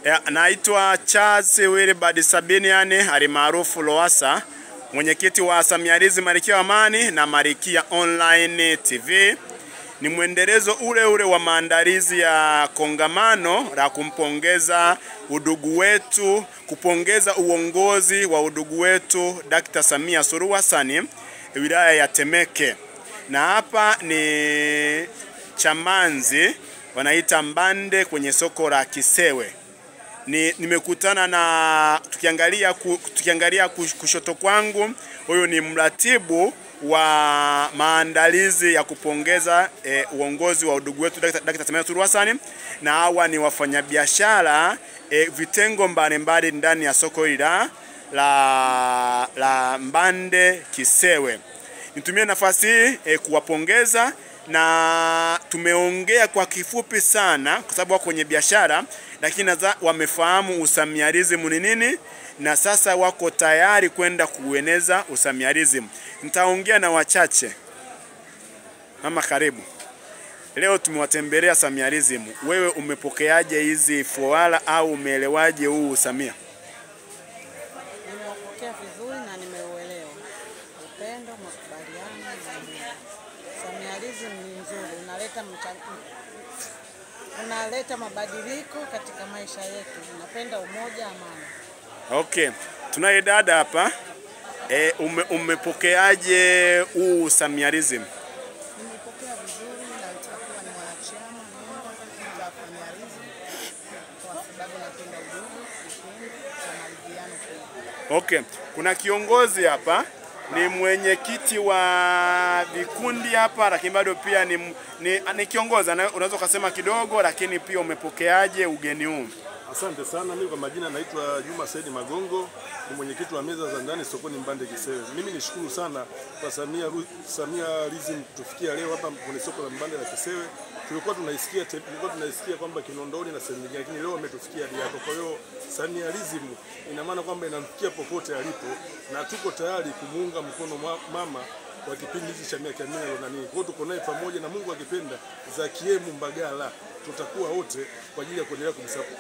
Naitwa Charles Wilbard Sabiniani alimaarufu Lowassa, mwenyekiti wa Samializi Malkia wa Amani na Malkia Online TV. Ni mwendelezo ule wa maandalizi ya kongamano la kumpongeza udugu wetu, kupongeza uongozi wa udugu wetu Dr. Samia Suluhu Hassan wilaya ya Temeke. Na hapa ni Chamanzi, wanaita Mbande, kwenye soko la Kisewe. Nimekutana na tukiangalia kushoto kwangu, huyu ni mratibu wa maandalizi ya kupongeza uongozi wa udugu wetu Dr. Samia Suluhu Hassan, na hawa ni wafanyabiashara vitengo mbalimbali ndani ya soko hili la Mbande Kisewe. Nitumie nafasi hii kuwapongeza, na tumeongea kwa kifupi sana kwa sababu wako kwenye biashara, lakini wamefahamu usamializimu ni nini, na sasa wako tayari kwenda kueneza usamializimu. Nitaongea na wachache. Mama, karibu. Leo tumewatembelea samializimu. Wewe umepokeaje hizi foala au umeelewaje huu Samia? Nimepokea vizuri na nimeuelewa. Upendo, makubaliano na samializimu ni nzuri, unaleta mabadiliko katika maisha yetu. Napenda umoja, amani. Okay. Tunaye dada hapa. Umepokeaje huu samializimu? Nimepokea vizuri na nitakuwa ni mwanachama wa samializimu kwa sababu napenda udugu, upendo na maridhiano pia. Okay. Kuna kiongozi hapa, ni mwenyekiti wa vikundi hapa, lakini bado pia ni kiongozi. Unaweza kusema kidogo, lakini pia umepokeaje ugeni huu? Asante sana. Mimi kwa majina naitwa Juma Said Magongo, ni mwenyekiti wa meza za ndani sokoni Mbande Kisewe. Mimi nishukuru sana kwa Samializimu tufikia leo hapa kwenye soko la Mbande la Kisewe. Tulikuwa tunaisikia kwamba Kinondoni na sehemu nyingine, lakini leo wametufikia hapa. Kwa hiyo Samializimu ina maana kwamba inamfikia popote alipo, na tuko tayari kumuunga mkono mama kwa kipindi hichi cha miaka 4 na nini. Kwa hiyo tuko naye pamoja, na Mungu akipenda Zakiemu Mbagala tutakuwa wote kwa ajili ya kuendelea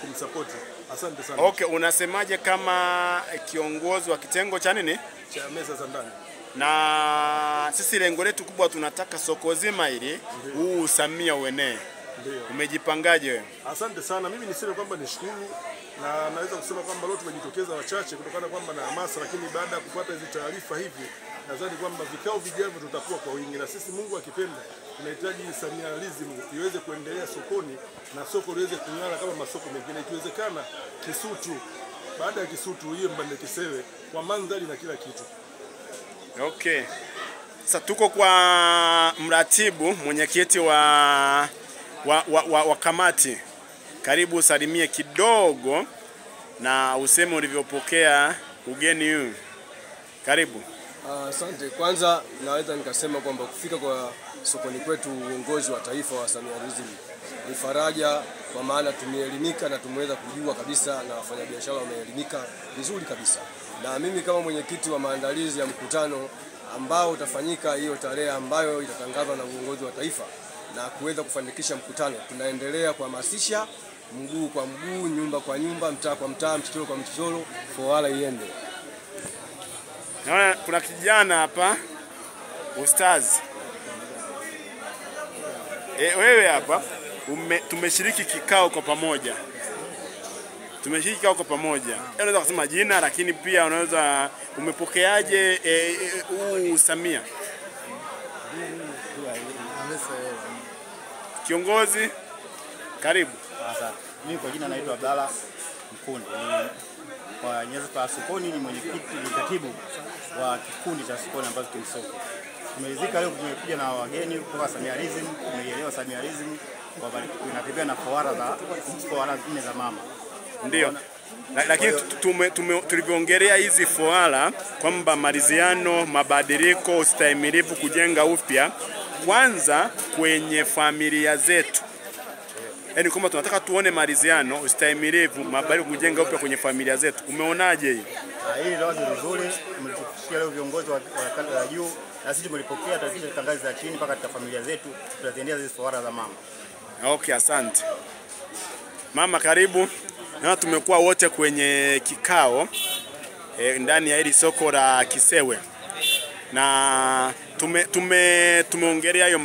kumsupport. Asante sana. Okay, unasemaje kama kiongozi wa kitengo cha nini? Cha meza za ndani. Na sisi lengo letu kubwa, tunataka soko zima hili huu Samia uenee. Ndio. Umejipangaje wewe? Asante sana. Mimi niseme kwamba nishukuru, na naweza kusema kwamba leo tumejitokeza wachache kutokana kwamba na hamasa, lakini baada ya kupata hizo taarifa hivi, nadhani kwamba vikao vijavyo tutakuwa kwa wingi, na sisi Mungu akipenda tunahitaji Samializimu iweze kuendelea sokoni na soko liweze kung'ara kama masoko mengine, ikiwezekana Kisutu, baada ya Kisutu hiyo Mbande Kisewe kwa mandhari na kila kitu. Okay. Sasa tuko kwa mratibu mwenyekiti wa kamati. Karibu usalimie kidogo na useme ulivyopokea ugeni huu. Karibu. Asante. Kwanza naweza nikasema kwamba kufika kwa sokoni kwetu uongozi wa taifa wa Samializimu ni faraja, kwa maana tumeelimika na tumeweza kujua kabisa, na wafanyabiashara wameelimika vizuri kabisa. Na mimi kama mwenyekiti wa maandalizi ya mkutano ambao utafanyika hiyo tarehe ambayo itatangazwa na uongozi wa taifa, na kuweza kufanikisha mkutano, tunaendelea kuhamasisha mguu kwa mguu, nyumba kwa nyumba, mtaa kwa mtaa, mchochoro kwa mchochoro, foala iende. Naona kuna kijana hapa, Ustazi. Wewe hapa tumeshiriki kikao kwa pamoja. Unaweza kusema jina, lakini pia unaweza umepokeaje huu Samia? Kiongozi, karibu. Asante. Mimi kwa jina naitwa Abdalla Mkundi. Kwa nyadhifa sokoni ni mwenyekiti, katibu wa kikundi cha sokoni ambacho kimsoko. Tumeridhika leo tumekuja na wageni kutoka Samializimu, tumeelewa Samializimu kwamba inatembea na foara 4 za mama. Ndio. Lakini tulivyoongelea hizi foara kwamba maridhiano, mabadiliko, ustahimilivu, kujenga upya kwanza kwenye familia zetu. Yaani kama tunataka tuone maridhiano, ustahimilivu, mabadiliko, kujenga upya kwenye familia zetu. Umeonaje hii? Hili ndio wazo nzuri, tumefikia leo viongozi wa kanda ya juu, na sisi tumelipokea, tutafikisha ngazi za chini mpaka katika familia zetu, tutaziendea hizo foara za mama. Okay, asante. Mama, karibu. Na tumekuwa wote kwenye kikao ndani ya hili soko la Kisewe. Na tumeongelea hayo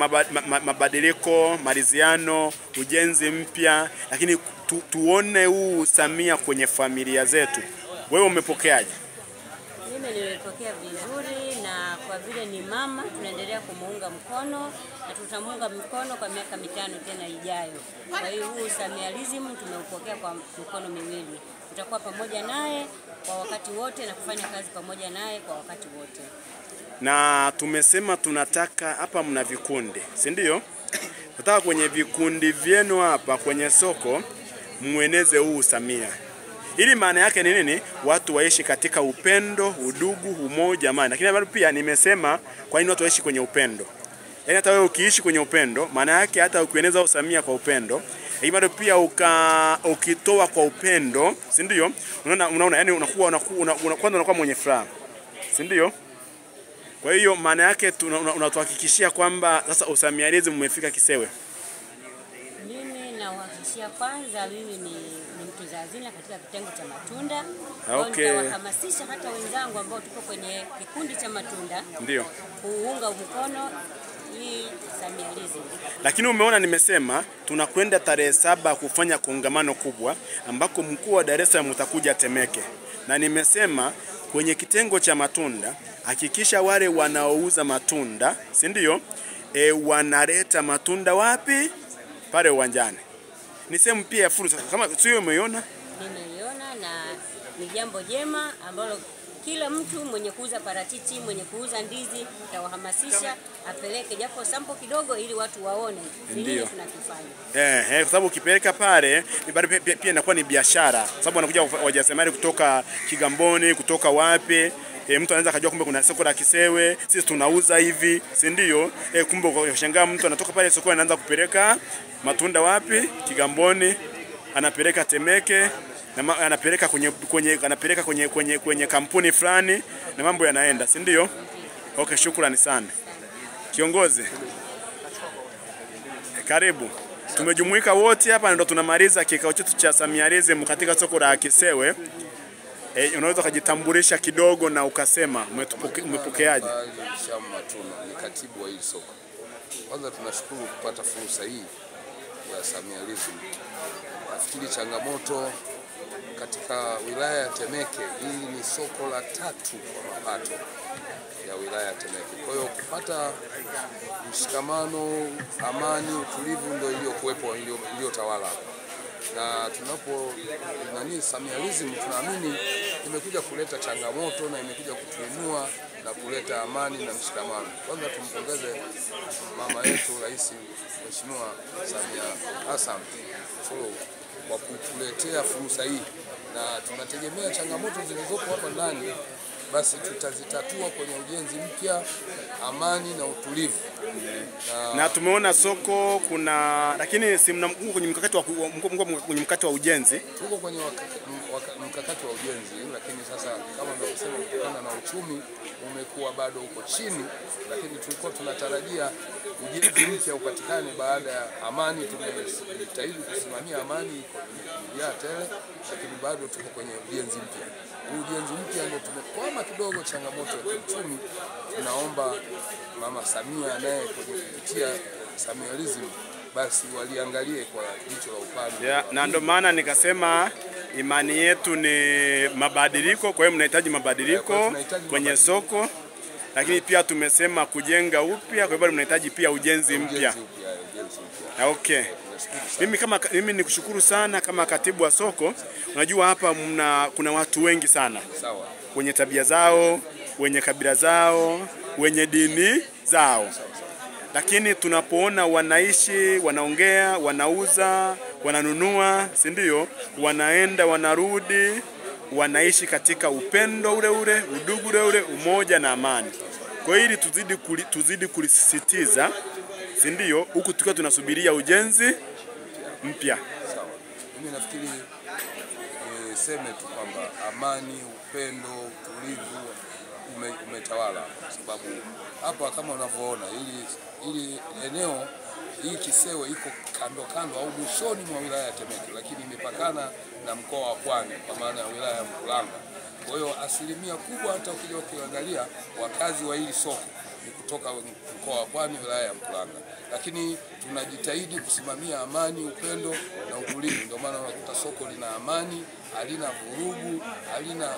mabadiliko, maridhiano, ujenzi mpya, lakini tuone huu Samia kwenye familia zetu. Wewe umepokeaje? Mimi nimepokea vizuri, na kwa vile ni mama tunaendelea kumuunga mkono na tutamuunga mkono kwa miaka 5 tena ijayo. Kwa hiyo huu Samialism tumeupokea kwa mikono miwili. Tutakuwa pamoja naye kwa wakati wote na kufanya kazi pamoja naye kwa wakati wote. Na tumesema tunataka hapa mna vikundi, si ndio? Tunataka kwenye vikundi vyenu hapa kwenye soko mueneze huu Samia. Ili maana yake ni nini? Watu waishi katika upendo, udugu, umoja, amani. Lakini bado pia nimesema kwa nini watu waishi kwenye upendo. Yaani hata wewe ukiishi kwenye upendo, maana yake hata ukieneza huu Samia kwa upendo, lakini bado pia ukitoa kwa upendo, si ndio? Unaona yani unakuwa mwenye furaha. Si ndio? Kwa hiyo maana yake unatuhakikishia kwamba sasa Usamialism umefika Kisewe. Mimi nauhakikishia kwanza, mimi ni mtunza hazina katika kitengo cha matunda. Okay. Nitawahamasisha hata wenzangu ambao tuko kwenye kikundi cha matunda Ndio. kuunga mkono hii Samialism. Lakini umeona nimesema tunakwenda tarehe 7 kufanya kongamano kubwa ambako mkuu wa Dar es Salaam utakuja Temeke. Na nimesema kwenye kitengo cha matunda hakikisha wale wanaouza matunda, si ndio? Wanaleta matunda wapi? Pale uwanjani. Ni sehemu pia ya fursa. Kama sio umeiona? Nimeiona na ni jambo jema ambalo kila mtu mwenye kuuza parachichi, mwenye kuuza ndizi, tawahamasisha apeleke japo sample kidogo ili watu waone nini tunakifanya. Kwa sababu ukipeleka pale pia inakuwa ni biashara. Sababu wanakuja wajasiriamali kutoka Kigamboni, kutoka wapi. Mtu anaweza kujua kumbe kuna soko la Kisewe, sisi tunauza hivi, si ndio? Kumbe ukashangaa mtu anatoka pale soko anaanza kupeleka matunda wapi? Kigamboni, anapeleka Temeke, na anapeleka kwenye kampuni fulani na mambo yanaenda, si ndio? Okay, shukrani sana. Kiongozi, karibu. Tumejumuika wote hapa ndio tunamaliza kikao chetu cha Samialism katika soko la Kisewe. Unaweza kujitambulisha kidogo na ukasema umepokeaje? Matuna ni katibu wa hili soko. Kwanza tunashukuru kupata fursa hii ya Samialism. Nafikiri changamoto katika wilaya ya Temeke, hili ni soko la 3 kwa mapato ya wilaya ya Temeke. Kwa hiyo kupata mshikamano, amani, utulivu ndio iliyokuwepo, iliyotawala. Na tunapo Samialism tunaamini imekuja kuleta changamoto na imekuja kutuinua na kuleta amani na mshikamano. Kwanza tumpongeze mama yetu Rais Mheshimiwa Samia Hassan Suluhu kwa kutuletea fursa hii, na tunategemea changamoto zilizopo hapa ndani basi tutazitatua kwenye ujenzi mpya, amani na utulivu. Na tumeona soko kuna, lakini si mko kwenye mkakati wa ujenzi? Tuko kwenye mkakati wa ujenzi, lakini sasa kama nilivyosema, kutokana na uchumi umekuwa bado uko chini, lakini tulikuwa tunatarajia ujenzi mpya upatikane baada ya amani. Tumejitahidi kusimamia amani ya tele, lakini bado tuko kwenye ujenzi mpya. Ujenzi mpya ndio tumekwama kidogo, changamoto ya uchumi. Tunaomba Mama Samia naye kupitia Samialism basi waliangalie kwa jicho la upande. Na ndio maana nikasema imani yetu ni mabadiliko, kwa hiyo mnahitaji mabadiliko kwenye soko, lakini pia tumesema kujenga upya, kwa hiyo mnahitaji pia ujenzi mpya. Okay. Mimi nikushukuru sana kama katibu wa soko. Unajua hapa kuna watu wengi sana. Sawa. Wenye tabia zao, wenye kabila zao, wenye dini zao. Lakini tunapoona wanaishi, wanaongea, wanauza, wananunua, si ndio? Wanaenda, wanarudi, wanaishi katika upendo ule ule, udugu ule ule, umoja na amani. Kwa hiyo tuzidi kulisisitiza, si ndio? Huku tukiwa tunasubiria ujenzi mpya. Sawa. Mimi nafikiri sema tu kwamba amani, upendo, utulivu umetawala, kwa sababu hapa kama unavyoona ili eneo hii Kisewe iko kando au mwishoni mwa wilaya ya Temeke, lakini imepakana na mkoa wa Pwani kwa maana ya wilaya ya Mkuranga. Kwa hiyo asilimia kubwa hata ukija ukiangalia wakazi wa hili soko ni kutoka mkoa wa Pwani, wilaya ya Mkuranga. Lakini tunajitahidi kusimamia amani, upendo na utulivu. Ndio maana unakuta soko lina amani, halina vurugu, halina